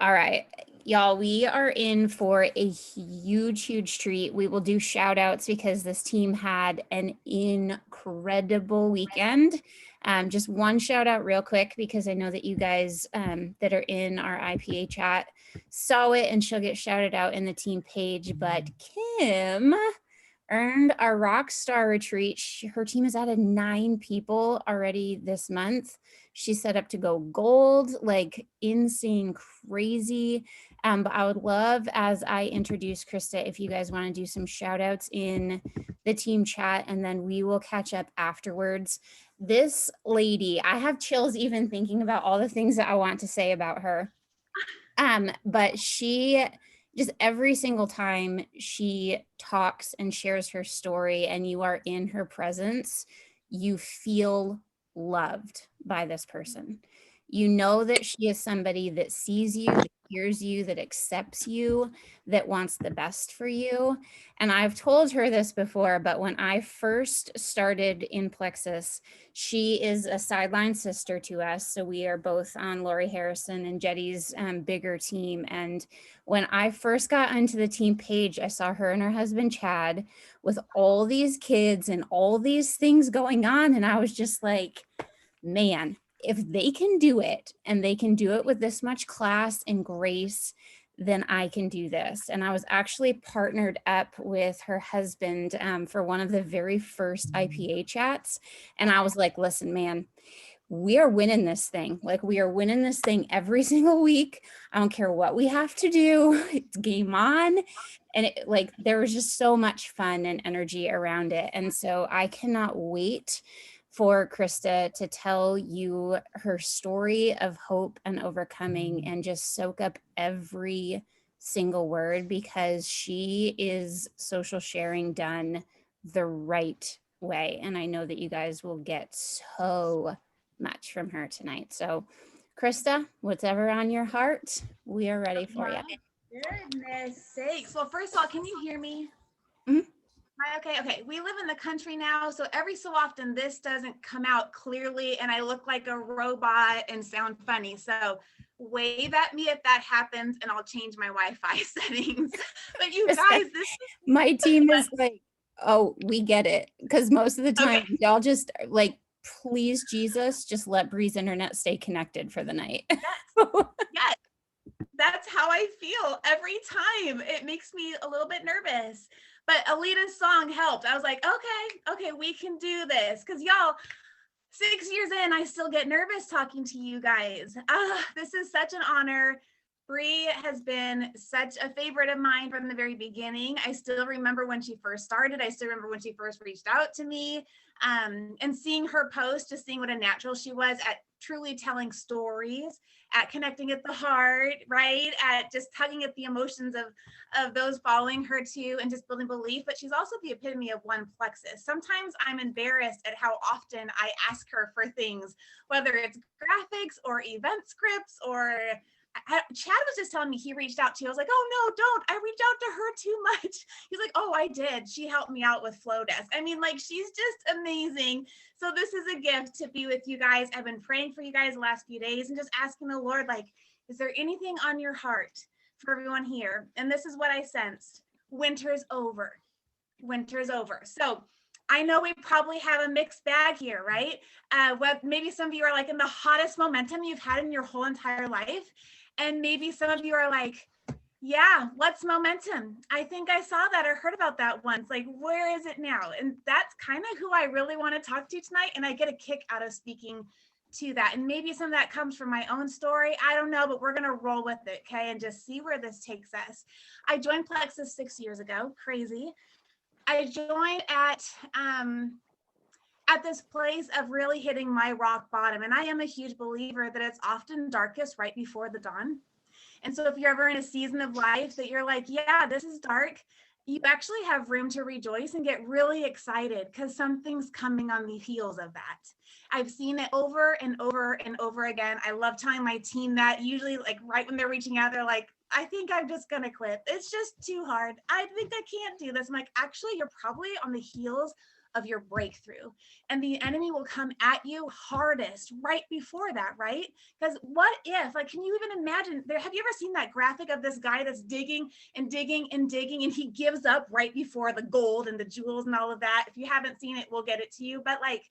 All right, y'all, we are in for a huge treat. We will do shout outs because this team had an incredible weekend. Just one shout out real quick because I know that you guys that are in our IPA chat saw it and she'll get shouted out in the team page. But Kim earned our rock star retreat. Her team has added 9 people already this month. She's set up to go gold, like insane, crazy. But I would love, as I introduce Krista, if you guys want to do some shout outs in the team chat, and then we will catch up afterwards. This lady, I have chills even thinking about all the things that I want to say about her. But she just every single time she talks and shares her story and you are in her presence, you feel loved by this person. You know that she is somebody that sees you, that hears you, that accepts you, that wants the best for you. And I've told her this before, but when I first started in Plexus, she is a sideline sister to us. So we are both on Lori Harrison and Jetty's bigger team. And when I first got onto the team page, I saw her and her husband, Chad, with all these kids and all these things going on. And I was just like, man, if they can do it and they can do it with this much class and grace, then I can do this. And I was actually partnered up with her husband for one of the very first IPA chats. And I was like, listen, man, we are winning this thing. Like, we are winning this thing every single week. I don't care what we have to do. It's game on. And there was just so much fun and energy around it. And so I cannot wait for Krista to tell you her story of hope and overcoming and just soak up every single word, because she is social sharing done the right way. And I know that you guys will get so much from her tonight. So Krista, whatever on your heart, we are ready for you. Goodness sakes. Well, first of all, can you hear me? Mhm. Okay. We live in the country now, so every so often this doesn't come out clearly and I look like a robot and sound funny. So wave at me if that happens and I'll change my Wi-Fi settings. But you guys, my team is like, oh, we get it. Because most of the time, y'all just like, please, Jesus, just let Bree's internet stay connected for the night. Yes. That's how I feel every time. It makes me a little bit nervous. But Alita's song helped. I was like, okay, we can do this. Because y'all, 6 years in, I still get nervous talking to you guys. This is such an honor. Bree has been such a favorite of mine from the very beginning. I still remember when she first started. I still remember when she first reached out to me. And seeing her post, just seeing what a natural she was at truly telling stories, at connecting at the heart, right? At just tugging at the emotions of those following her too, and just building belief. But she's also the epitome of one Plexus. Sometimes I'm embarrassed at how often I ask her for things, whether it's graphics or event scripts or Chad was just telling me he reached out to you. I was like, oh no, don't. I reached out to her too much. He's like, oh, I did. She helped me out with Flowdesk. I mean, like, she's just amazing. So this is a gift to be with you guys. I've been praying for you guys the last few days and just asking the Lord, like, is there anything on your heart for everyone here? And this is what I sensed. Winter's over. Winter's over. So I know we probably have a mixed bag here, right? Maybe some of you are like in the hottest momentum you've had in your whole entire life. And maybe some of you are like, yeah, what's momentum? I think I saw that or heard about that once. Like, where is it now? And that's kind of who I really want to talk to tonight. And I get a kick out of speaking to that. And maybe some of that comes from my own story. I don't know, but we're going to roll with it, okay? And just see where this takes us. I joined Plexus 6 years ago. Crazy. I joined at this place of really hitting my rock bottom. And I am a huge believer that it's often darkest right before the dawn. And so if you're ever in a season of life that you're like, yeah, this is dark, you actually have room to rejoice and get really excited because something's coming on the heels of that. I've seen it over and over and over again. I love telling my team that. Usually, like, right when they're reaching out, they're like, I think I'm just going to quit. It's just too hard. I think I can't do this. I'm like, actually, you're probably on the heels of your breakthrough. And the enemy will come at you hardest right before that, right? Because what if, like, can you even imagine there, have you ever seen that graphic of this guy that's digging and digging and digging, and he gives up right before the gold and the jewels and all of that? If you haven't seen it, we'll get it to you. But like,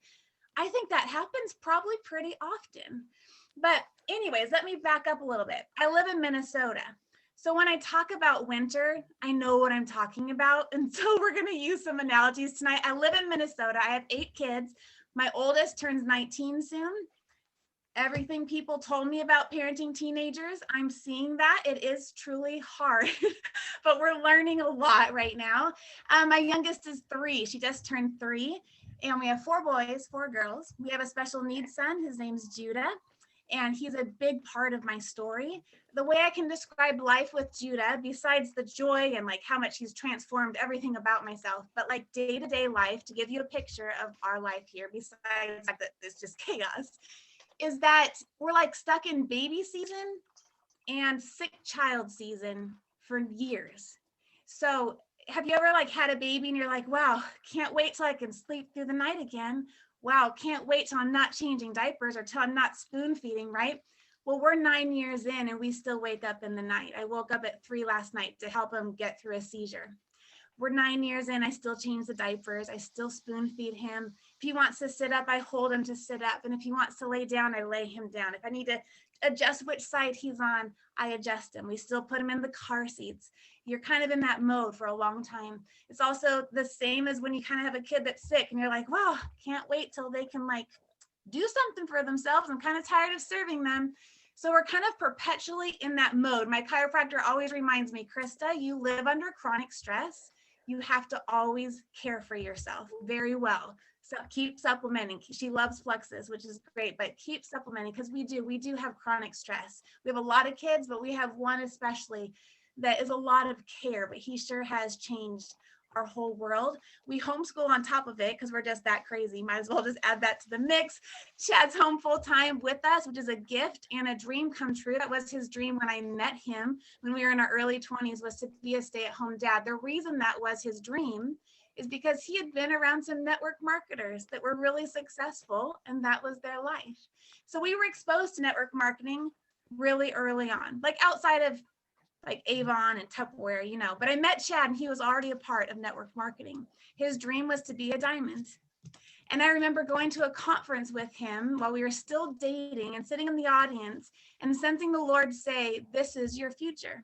I think that happens probably pretty often. But anyways, let me back up a little bit. I live in Minnesota. So when I talk about winter, I know what I'm talking about. And so we're going to use some analogies tonight. I live in Minnesota. I have 8 kids. My oldest turns 19 soon. Everything people told me about parenting teenagers, I'm seeing that. It is truly hard, but we're learning a lot right now. My youngest is 3. She just turned 3. And we have 4 boys, 4 girls. We have a special needs son. His name's Judah. And he's a big part of my story. The way I can describe life with Judah, besides the joy and like how much he's transformed everything about myself, but like day-to-day life, to give you a picture of our life here, besides that it's just chaos, is that we're like stuck in baby season and sick child season for years. So have you ever like had a baby and you're like, wow, can't wait till I can sleep through the night again. Wow, can't wait till I'm not changing diapers or till I'm not spoon feeding, right? Well, we're 9 years in and we still wake up in the night. I woke up at 3 last night to help him get through a seizure. We're 9 years in, I still change the diapers. I still spoon feed him. If he wants to sit up, I hold him to sit up. And if he wants to lay down, I lay him down. If I need to adjust which side he's on, I adjust him. We still put him in the car seats. You're kind of in that mode for a long time. It's also the same as when you kind of have a kid that's sick and you're like, wow, can't wait till they can like do something for themselves. I'm kind of tired of serving them. So we're kind of perpetually in that mode. My chiropractor always reminds me, Krista, you live under chronic stress. You have to always care for yourself very well. So keep supplementing. She loves Fluxes, which is great, but keep supplementing because we do have chronic stress. We have a lot of kids, but we have one especially that is a lot of care, but he sure has changed our whole world. We homeschool on top of it because we're just that crazy. Might as well just add that to the mix. Chad's home full time with us, which is a gift and a dream come true. That was his dream when I met him when we were in our early 20s, was to be a stay-at-home dad. The reason that was his dream is because he had been around some network marketers that were really successful, and that was their life. So we were exposed to network marketing really early on, like outside of like Avon and Tupperware, you know, but I met Chad and he was already a part of network marketing. His dream was to be a diamond. And I remember going to a conference with him while we were still dating and sitting in the audience and sensing the Lord say, this is your future.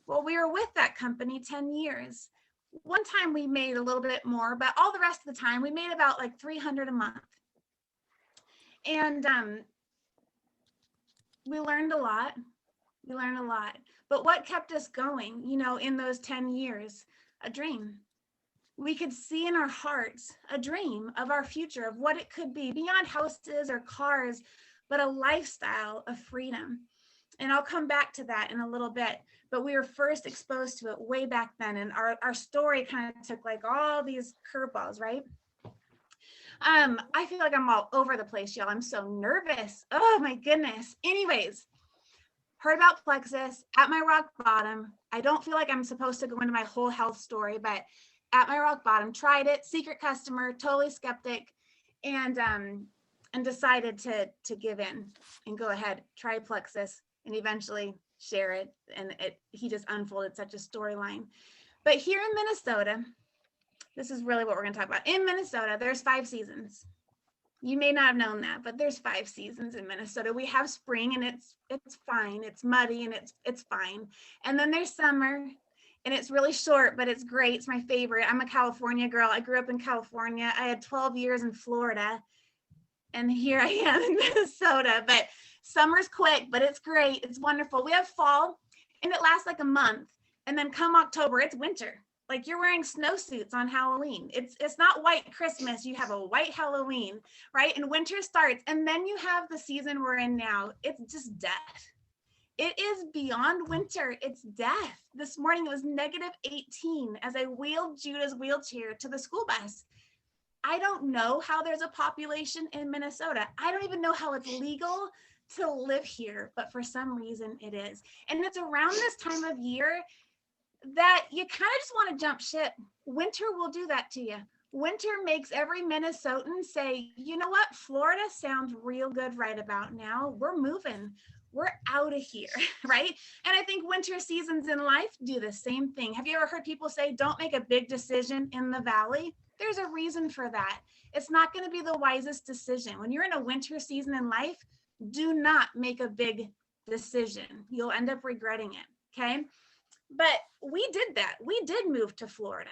Well, we were with that company 10 years. One time we made a little bit more, but all the rest of the time we made about like $300 a month. And we learned a lot. We learned a lot. But what kept us going, you know, in those 10 years? A dream. We could see in our hearts a dream of our future, of what it could be, beyond houses or cars, but a lifestyle of freedom. And I'll come back to that in a little bit. But we were first exposed to it way back then. And our story kind of took like all these curveballs, right? I feel like I'm all over the place, y'all. I'm so nervous. Oh my goodness. Anyways, heard about Plexus at my rock bottom. I don't feel like I'm supposed to go into my whole health story, but at my rock bottom, tried it, secret customer, totally skeptic, and decided to give in and go ahead, try Plexus, and eventually share it. And he just unfolded such a storyline. But here in Minnesota, this is really what we're going to talk about. In Minnesota, there's 5 seasons. You may not have known that, but there's 5 seasons in Minnesota. We have spring and it's fine. It's muddy and it's fine. And then there's summer and it's really short, but it's great. It's my favorite. I'm a California girl. I grew up in California. I had 12 years in Florida and here I am in Minnesota, but summer's quick, but it's great. It's wonderful. We have fall and it lasts like a month. And then come October, it's winter. Like you're wearing snowsuits on Halloween. It's not white Christmas. You have a white Halloween, right? And winter starts. And then you have the season we're in now. It's just death. It is beyond winter. It's death. This morning it was -18 as I wheeled Judah's wheelchair to the school bus. I don't know how there's a population in Minnesota. I don't even know how it's legal to live here, but for some reason it is. And it's around this time of year that you kind of just want to jump ship. Winter will do that to you. Winter makes every Minnesotan say, you know what? Florida sounds real good right about now. We're moving. We're out of here, right? And I think winter seasons in life do the same thing. Have you ever heard people say, don't make a big decision in the valley? There's a reason for that. It's not going to be the wisest decision. When you're in a winter season in life, do not make a big decision. You'll end up regretting it, okay? But we did that. We did move to Florida.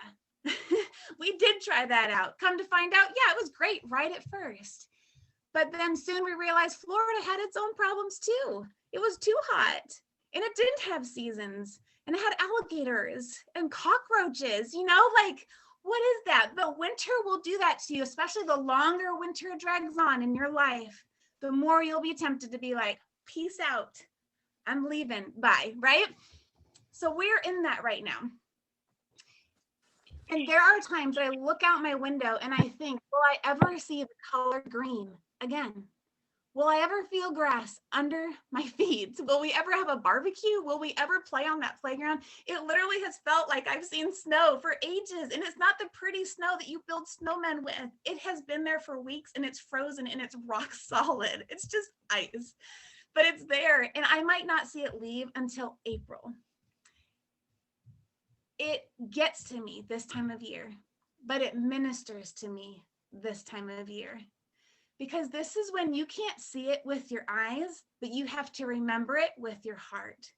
We did try that out. Come to find out, yeah, it was great right at first. But then soon we realized Florida had its own problems too. It was too hot and it didn't have seasons and it had alligators and cockroaches, like what is that? But winter will do that to you, especially the longer winter drags on in your life, the more you'll be tempted to be like, peace out. I'm leaving. Bye. Right? So we're in that right now. And there are times that I look out my window and I think, will I ever see the color green again? Will I ever feel grass under my feet? Will we ever have a barbecue? Will we ever play on that playground? It literally has felt like I've seen snow for ages, and it's not the pretty snow that you build snowmen with. It has been there for weeks and it's frozen and it's rock solid. It's just ice, but it's there, and I might not see it leave until April. It gets to me this time of year, but it ministers to me this time of year. Because this is when you can't see it with your eyes, but you have to remember it with your heart.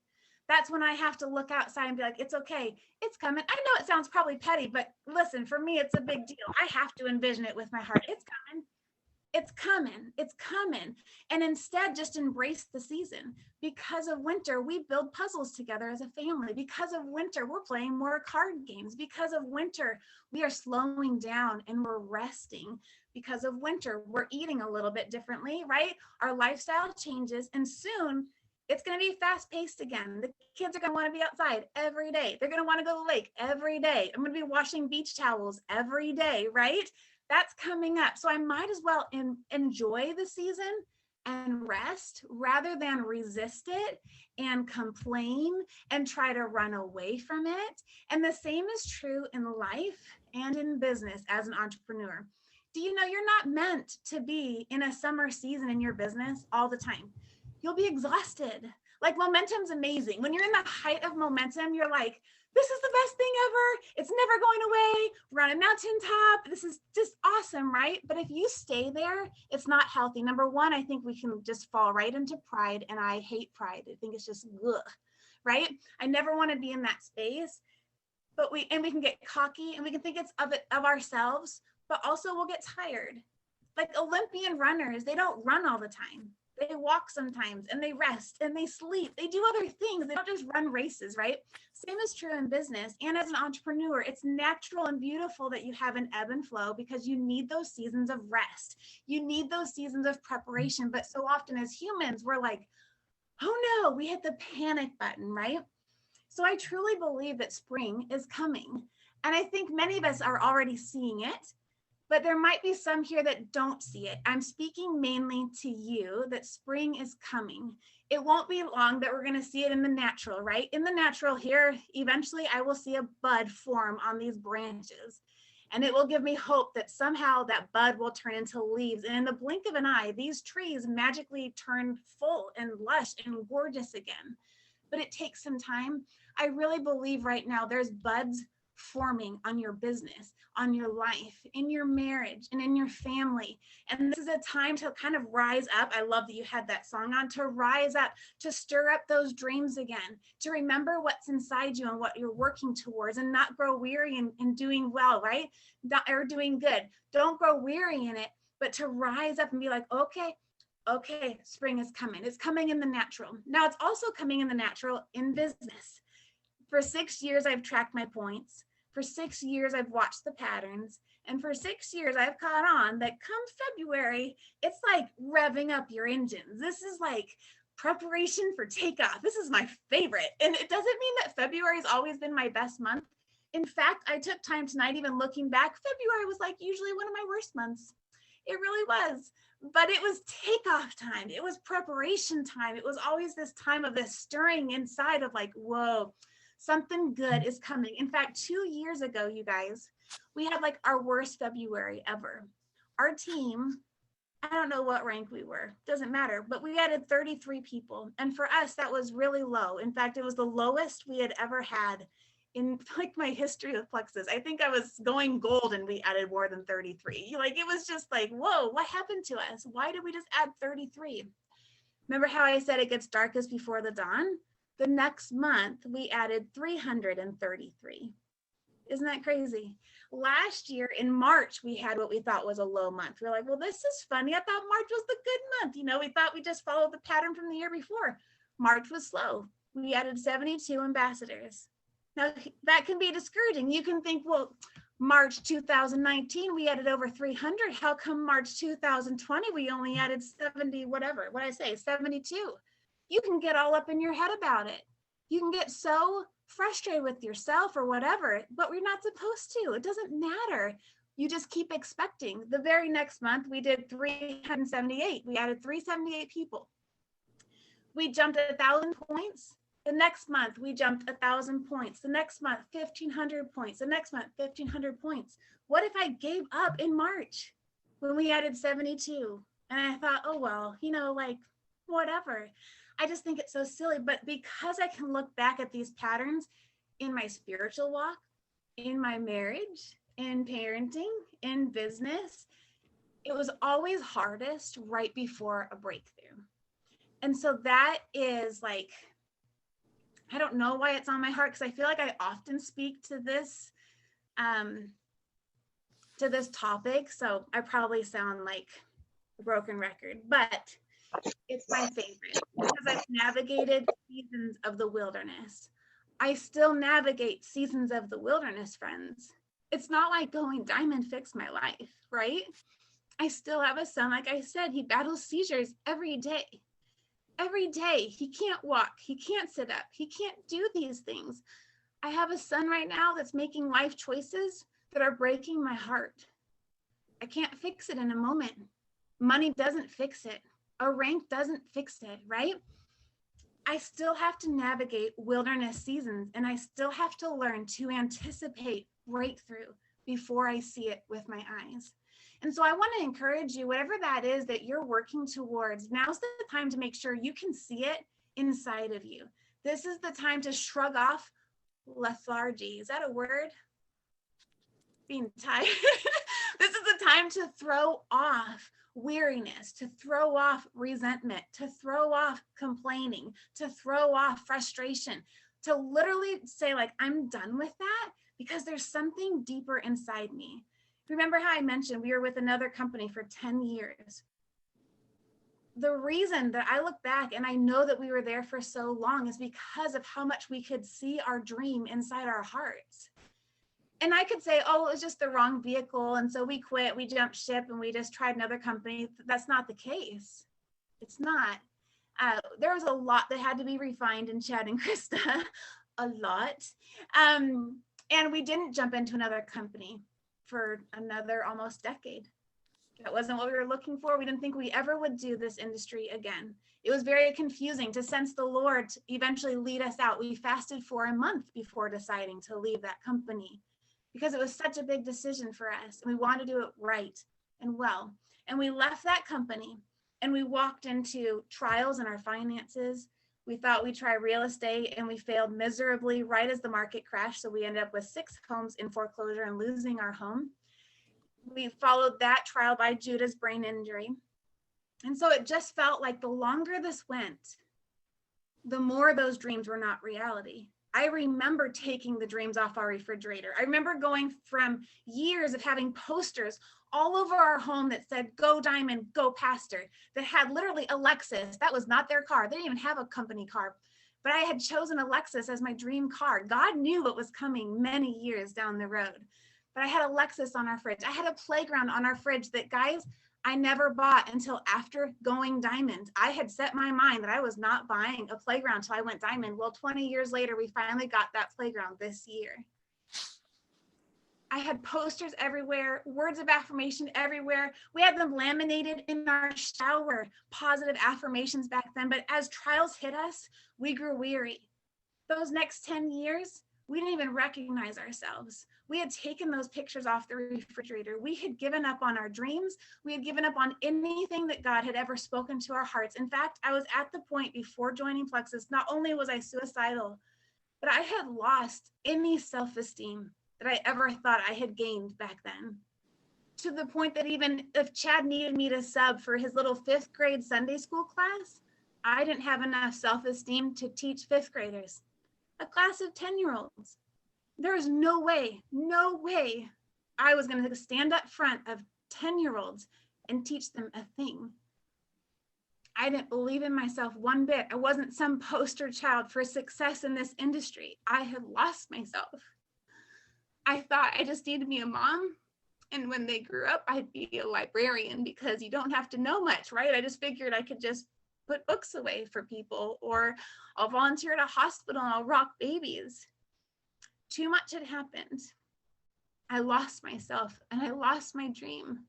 That's when I have to look outside and be like, it's okay, it's coming. I know it sounds probably petty, but listen, for me, it's a big deal. I have to envision it with my heart. It's coming. It's coming. It's coming. And instead, just embrace the season. Because of winter, we build puzzles together as a family. Because of winter, we're playing more card games. Because of winter, we are slowing down and we're resting. Because of winter, we're eating a little bit differently, right? Our lifestyle changes, and soon it's going to be fast paced again. The kids are going to want to be outside every day. They're going to want to go to the lake every day. I'm going to be washing beach towels every day, right? That's coming up. So I might as well enjoy the season and rest rather than resist it and complain and try to run away from it. And the same is true in life and in business as an entrepreneur. Do you know you're not meant to be in a summer season in your business all the time? You'll be exhausted. Like, momentum's amazing. When you're in the height of momentum, you're like, this is the best thing ever. It's never going away. We're on a mountaintop. This is just awesome, right? But if you stay there, it's not healthy. Number one, I think we can just fall right into pride, and I hate pride. I think it's just ugh, right? I never want to be in that space. But we can get cocky and we can think it's of ourselves, but also we'll get tired. Like Olympian runners, they don't run all the time. They walk sometimes and they rest and they sleep. They do other things. They don't just run races, right? Same is true in business and as an entrepreneur. It's natural and beautiful that you have an ebb and flow because you need those seasons of rest. You need those seasons of preparation. But so often as humans, we're like, oh no, we hit the panic button, right? So I truly believe that spring is coming. And I think many of us are already seeing it. But there might be some here that don't see it. I'm speaking mainly to you that spring is coming. It won't be long that we're going to see it in the natural, right? In the natural here, eventually I will see a bud form on these branches. And it will give me hope that somehow that bud will turn into leaves. And in the blink of an eye, these trees magically turn full and lush and gorgeous again. But it takes some time. I really believe right now there's buds forming on your business, on your life, in your marriage, and in your family. And this is a time to kind of rise up. I love that you had that song on, to rise up, to stir up those dreams again, to remember what's inside you and what you're working towards and not grow weary in doing well, right? Or doing good. Don't grow weary in it, but to rise up and be like, okay, spring is coming. It's coming in the natural. Now it's also coming in the natural in business. For 6 years, I've tracked my points. For 6 years, I've watched the patterns. And for 6 years, I've caught on that come February, it's like revving up your engines. This is like preparation for takeoff. This is my favorite. And it doesn't mean that February has always been my best month. In fact, I took time tonight, even looking back, February was like usually one of my worst months. It really was. But it was takeoff time. It was preparation time. It was always this time of this stirring inside of like, whoa, Something good is coming. In fact, 2 years ago, you guys, we had like our worst February ever. Our team, I don't know what rank we were, doesn't matter, but we added 33 people. And for us, that was really low. In fact, it was the lowest we had ever had in like my history of Plexus. I think I was going gold and we added more than 33. Like, it was just like, whoa, what happened to us? Why did we just add 33? Remember how I said it gets darkest before the dawn? The next month, we added 333. Isn't that crazy? Last year in March, we had what we thought was a low month. We're like, well, this is funny. I thought March was the good month. You know, we thought we just followed the pattern from the year before. March was slow. We added 72 ambassadors. Now, that can be discouraging. You can think, well, March 2019, we added over 300. How come March 2020, we only added 70, whatever, what I say, 72? You can get all up in your head about it. You can get so frustrated with yourself or whatever, but we're not supposed to. It doesn't matter. You just keep expecting. The very next month, we did 378. We added 378 people. We jumped 1,000 points. The next month, we jumped 1,000 points. The next month, 1,500 points. The next month, 1,500 points. What if I gave up in March when we added 72? And I thought, oh, well, you know, like, whatever. I just think it's so silly. But because I can look back at these patterns in my spiritual walk, in my marriage, in parenting, in business, it was always hardest right before a breakthrough. And so that is like, I don't know why it's on my heart, because I feel like I often speak to this topic. So I probably sound like a broken record, but it's my favorite because I've navigated seasons of the wilderness. I still navigate seasons of the wilderness, friends. It's not like going diamond fixed my life, right? I still have a son. Like I said, he battles seizures every day. Every day. He can't walk. He can't sit up. He can't do these things. I have a son right now that's making life choices that are breaking my heart. I can't fix it in a moment. Money doesn't fix it. A rank doesn't fix it, right? I still have to navigate wilderness seasons, and I still have to learn to anticipate breakthrough before I see it with my eyes. And so I want to encourage you, whatever that is that you're working towards, now's the time to make sure you can see it inside of you. This is the time to shrug off lethargy. Is that a word? Being tired. This is the time to throw off weariness, to throw off resentment, to throw off complaining, to throw off frustration, to literally say, like, I'm done with that because there's something deeper inside me. Remember how I mentioned we were with another company for 10 years. The reason that I look back and I know that we were there for so long is because of how much we could see our dream inside our hearts. And I could say, oh, it was just the wrong vehicle. And so we quit, we jumped ship, and we just tried another company. That's not the case. It's not. There was a lot that had to be refined in Chad and Krista, a lot. And we didn't jump into another company for another almost decade. That wasn't what we were looking for. We didn't think we ever would do this industry again. It was very confusing to sense the Lord eventually lead us out. We fasted for a month before deciding to leave that company, because it was such a big decision for us. And we wanted to do it right and well. And we left that company and we walked into trials in our finances. We thought we'd try real estate and we failed miserably right as the market crashed. So we ended up with 6 homes in foreclosure and losing our home. We followed that trial by Judah's brain injury. And so it just felt like the longer this went, the more those dreams were not reality. I remember taking the dreams off our refrigerator. I remember going from years of having posters all over our home that said, go Diamond, go Pastor, that had literally a Lexus. That was not their car. They didn't even have a company car, but I had chosen a Lexus as my dream car. God knew what was coming many years down the road, but I had a Lexus on our fridge. I had a playground on our fridge that, guys, I never bought until after going diamond. I had set my mind that I was not buying a playground until I went diamond. Well, 20 years later, we finally got that playground this year. I had posters everywhere, words of affirmation everywhere. We had them laminated in our shower, positive affirmations back then. But as trials hit us, we grew weary. Those next 10 years, we didn't even recognize ourselves. We had taken those pictures off the refrigerator. We had given up on our dreams. We had given up on anything that God had ever spoken to our hearts. In fact, I was at the point before joining Plexus, not only was I suicidal, but I had lost any self-esteem that I ever thought I had gained back then. To the point that even if Chad needed me to sub for his little 5th grade Sunday school class, I didn't have enough self-esteem to teach 5th graders, a class of 10-year-olds. There was no way I was going to stand up front of 10-year-olds and teach them a thing. I didn't believe in myself one bit. I wasn't some poster child for success in this industry. I had lost myself. I thought I just needed to be a mom. And when they grew up, I'd be a librarian because you don't have to know much, right? I just figured I could just put books away for people, or I'll volunteer at a hospital and I'll rock babies. Too much had happened. I lost myself and I lost my dream.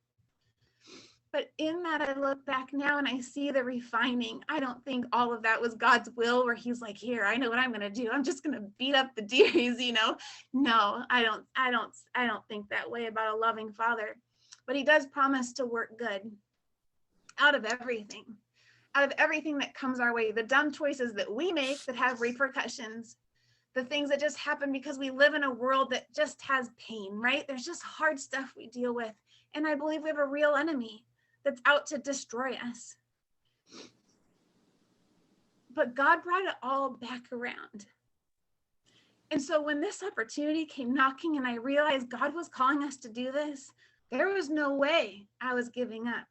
But in that, I look back now and I see the refining. I don't think all of that was God's will, where he's like, here, I know what I'm going to do. I'm just going to beat up the Deareys, you know? No, I don't think that way about a loving father. But he does promise to work good out of everything that comes our way, the dumb choices that we make that have repercussions, the things that just happen because we live in a world that just has pain, right? There's just hard stuff we deal with. And I believe we have a real enemy that's out to destroy us. But God brought it all back around. And so when this opportunity came knocking and I realized God was calling us to do this, there was no way I was giving up.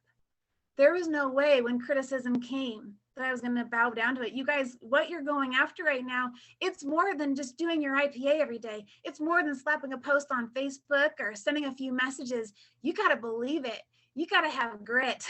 There was no way when criticism came that I was going to bow down to it. You guys, what you're going after right now, it's more than just doing your IPA every day. It's more than slapping a post on Facebook or sending a few messages. You got to believe it. You got to have grit,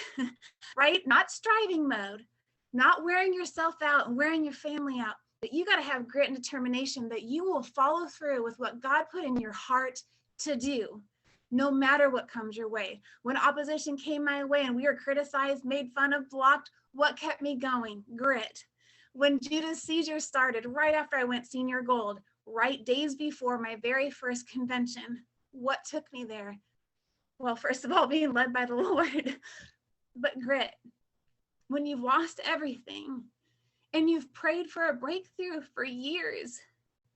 right? Not striving mode, not wearing yourself out and wearing your family out, but you got to have grit and determination that you will follow through with what God put in your heart to do, no matter what comes your way. When opposition came my way and we were criticized, made fun of, blocked, what kept me going? Grit. When Judah's seizure started, right after I went senior gold, right days before my very first convention, what took me there? Well, first of all, being led by the Lord, but grit. When you've lost everything and you've prayed for a breakthrough for years,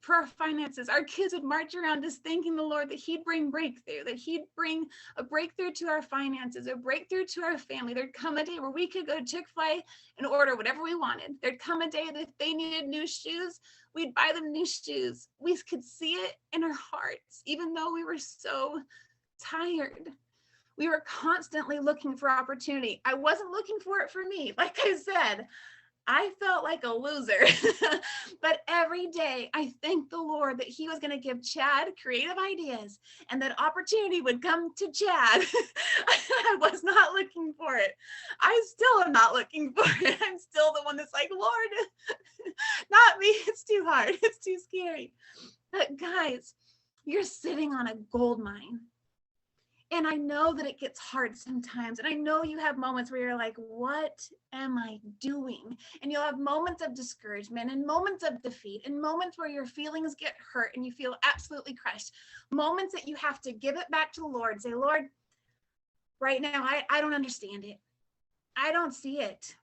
for our finances, our kids would march around just thanking the Lord that he'd bring breakthrough, that he'd bring a breakthrough to our finances, a breakthrough to our family. There'd come a day where we could go to Chick-fil-A and order whatever we wanted. There'd come a day that if they needed new shoes, we'd buy them new shoes. We could see it in our hearts, even though we were so tired. We were constantly looking for opportunity. I wasn't looking for it for me. Like I said, I felt like a loser. But every day I thanked the Lord that he was going to give Chad creative ideas and that opportunity would come to Chad. I was not looking for it. I still am not looking for it. I'm still the one that's like, Lord, not me. It's too hard. It's too scary. But guys, you're sitting on a gold mine. And I know that it gets hard sometimes. And I know you have moments where you're like, what am I doing? And you'll have moments of discouragement and moments of defeat and moments where your feelings get hurt and you feel absolutely crushed. Moments that you have to give it back to the Lord. Say, Lord, right now, I don't understand it. I don't see it.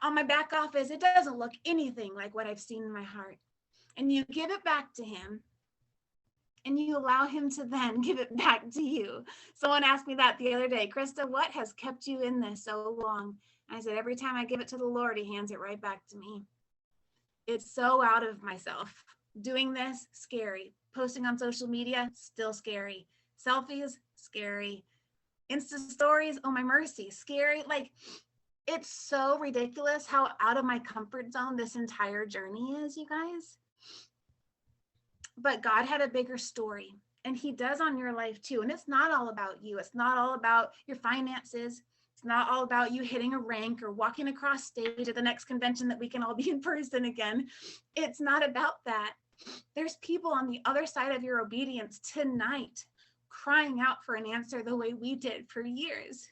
On my back office, it doesn't look anything like what I've seen in my heart. And you give it back to him. And you allow him to then give it back to you. Someone asked me that the other day, Krista, what has kept you in this so long? And I said, every time I give it to the Lord, he hands it right back to me. It's so out of myself. Doing this, scary. Posting on social media, still scary. Selfies, scary. Insta stories, oh my mercy, scary. Like, it's so ridiculous how out of my comfort zone this entire journey is, you guys. But God had a bigger story, and he does on your life too. And it's not all about you. It's not all about your finances. It's not all about you hitting a rank or walking across stage at the next convention that we can all be in person again. It's not about that. There's people on the other side of your obedience tonight crying out for an answer the way we did for years.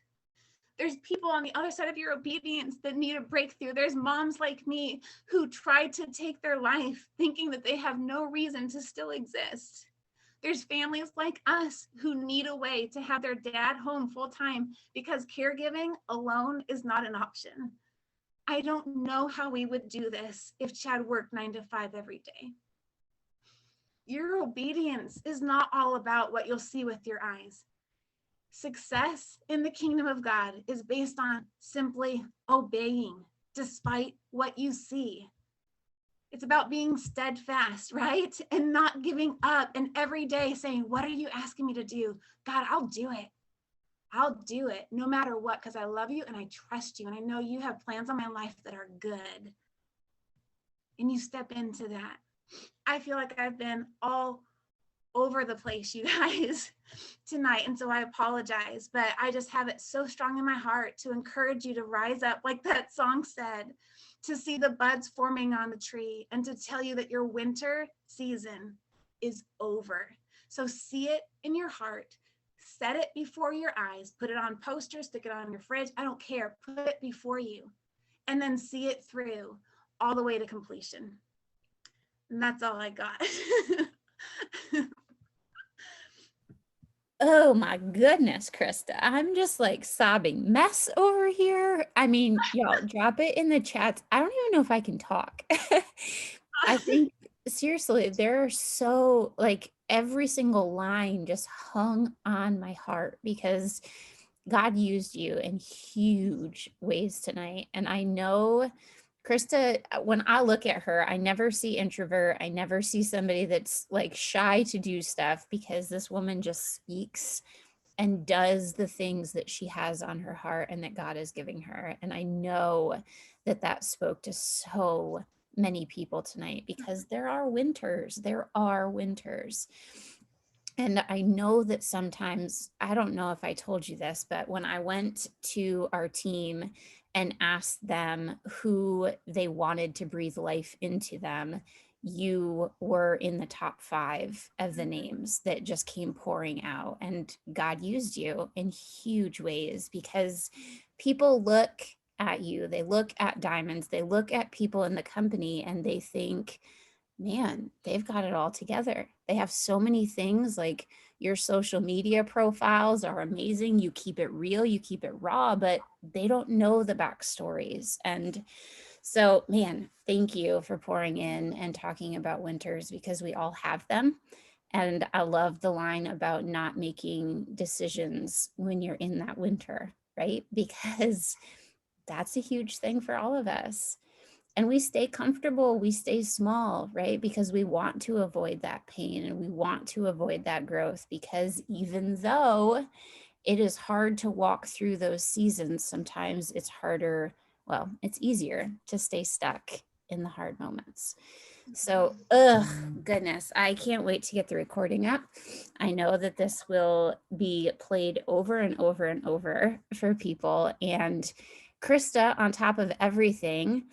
There's people on the other side of your obedience that need a breakthrough. There's moms like me who tried to take their life thinking that they have no reason to still exist. There's families like us who need a way to have their dad home full time because caregiving alone is not an option. I don't know how we would do this if Chad worked 9 to 5 every day. Your obedience is not all about what you'll see with your eyes. Success in the kingdom of God is based on simply obeying despite what you see. It's about being steadfast, right? And not giving up, and every day saying, what are you asking me to do? God, I'll do it. I'll do it no matter what, because I love you and I trust you. And I know you have plans on my life that are good. And you step into that. I feel like I've been all over the place, you guys, tonight. And so I apologize, but I just have it so strong in my heart to encourage you to rise up, like that song said, to see the buds forming on the tree and to tell you that your winter season is over. So see it in your heart, set it before your eyes, put it on posters, stick it on your fridge. I don't care. Put it before you and then see it through all the way to completion. And that's all I got. Oh my goodness, Krista. I'm just like sobbing mess over here. I mean, y'all drop it in the chats. I don't even know if I can talk. I think seriously, there are so like every single line just hung on my heart because God used you in huge ways tonight. And I know Krista, when I look at her, I never see introvert. I never see somebody that's like shy to do stuff because this woman just speaks and does the things that she has on her heart and that God is giving her. And I know that that spoke to so many people tonight because there are winters. There are winters. And I know that sometimes, I don't know if I told you this, but when I went to our team and asked them who they wanted to breathe life into them, you were in the top 5 of the names that just came pouring out. And God used you in huge ways because people look at you, they look at diamonds, they look at people in the company and they think, man, they've got it all together. They have so many things, like your social media profiles are amazing. You keep it real, you keep it raw, but they don't know the backstories. And so, man, thank you for pouring in and talking about winters because we all have them. And I love the line about not making decisions when you're in that winter, right? Because that's a huge thing for all of us. And we stay comfortable, we stay small, right? Because we want to avoid that pain and we want to avoid that growth because even though it is hard to walk through those seasons, sometimes it's harder, well, it's easier to stay stuck in the hard moments. So, goodness, I can't wait to get the recording up. I know that this will be played over and over and over for people. And Krista, on top of everything,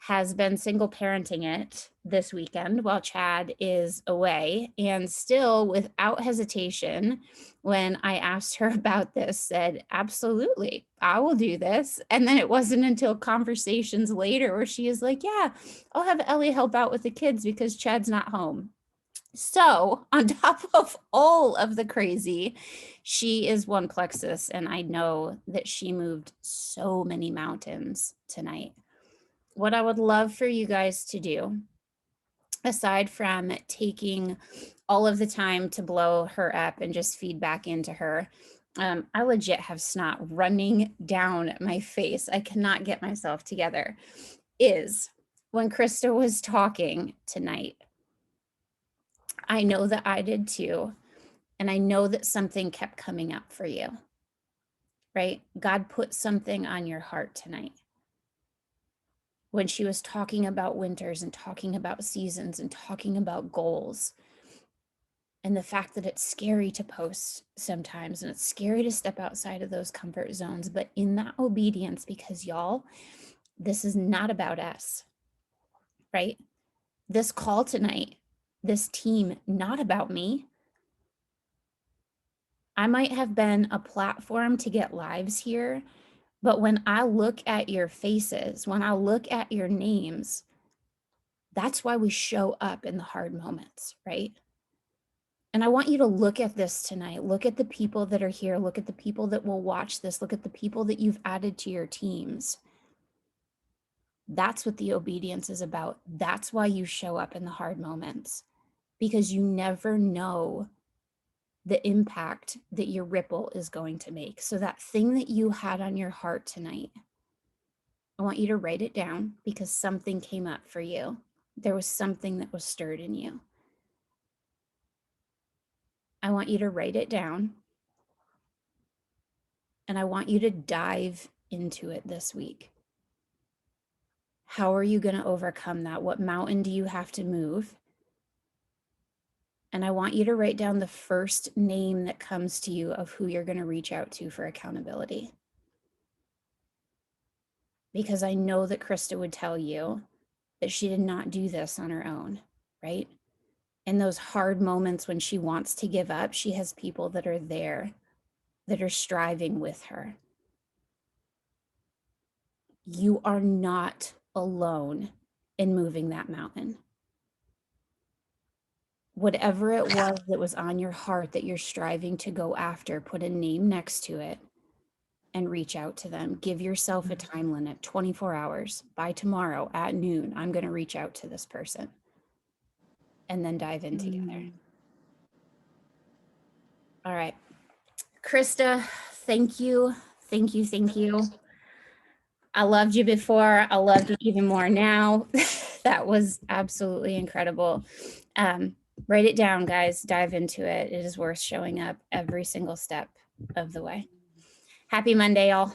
has been single parenting it this weekend while Chad is away, and still without hesitation, when I asked her about this, said, absolutely, I will do this. And then it wasn't until conversations later where she is like, yeah, I'll have Ellie help out with the kids because Chad's not home. So on top of all of the crazy, she is one plexus, and I know that she moved so many mountains tonight. What I would love for you guys to do, aside from taking all of the time to blow her up and just feed back into her, I legit have snot running down my face. I cannot get myself together. Is when Krista was talking tonight, I know that I did too. And I know that something kept coming up for you, right? God put something on your heart tonight. When she was talking about winters and talking about seasons and talking about goals, and the fact that it's scary to post sometimes and it's scary to step outside of those comfort zones, but in that obedience, because y'all, this is not about us, right? This call tonight, this team, not about me. I might have been a platform to get lives here, But when I look at your faces, when I look at your names, that's why we show up in the hard moments, right? And I want you to look at this tonight. Look at the people that are here. Look at the people that will watch this. Look at the people that you've added to your teams. That's what the obedience is about. That's why you show up in the hard moments, because you never know the impact that your ripple is going to make. So that thing that you had on your heart tonight, I want you to write it down, because something came up for you. There was something that was stirred in you. I want you to write it down, and I want you to dive into it this week. How are you going to overcome that? What mountain do you have to move? And I want you to write down the first name that comes to you of who you're going to reach out to for accountability. Because I know that Krista would tell you that she did not do this on her own, right? In those hard moments when she wants to give up, she has people that are there, that are striving with her. You are not alone in moving that mountain. Whatever it was that was on your heart that you're striving to go after, put a name next to it and reach out to them. Give yourself a time limit, 24 hours. By tomorrow at noon, I'm going to reach out to this person. And then dive in together. All right. Krista, thank you. Thank you. Thank you. I loved you before. I loved you even more now. That was absolutely incredible. Write it down, guys. Dive into it. It is worth showing up every single step of the way. Happy Monday, y'all.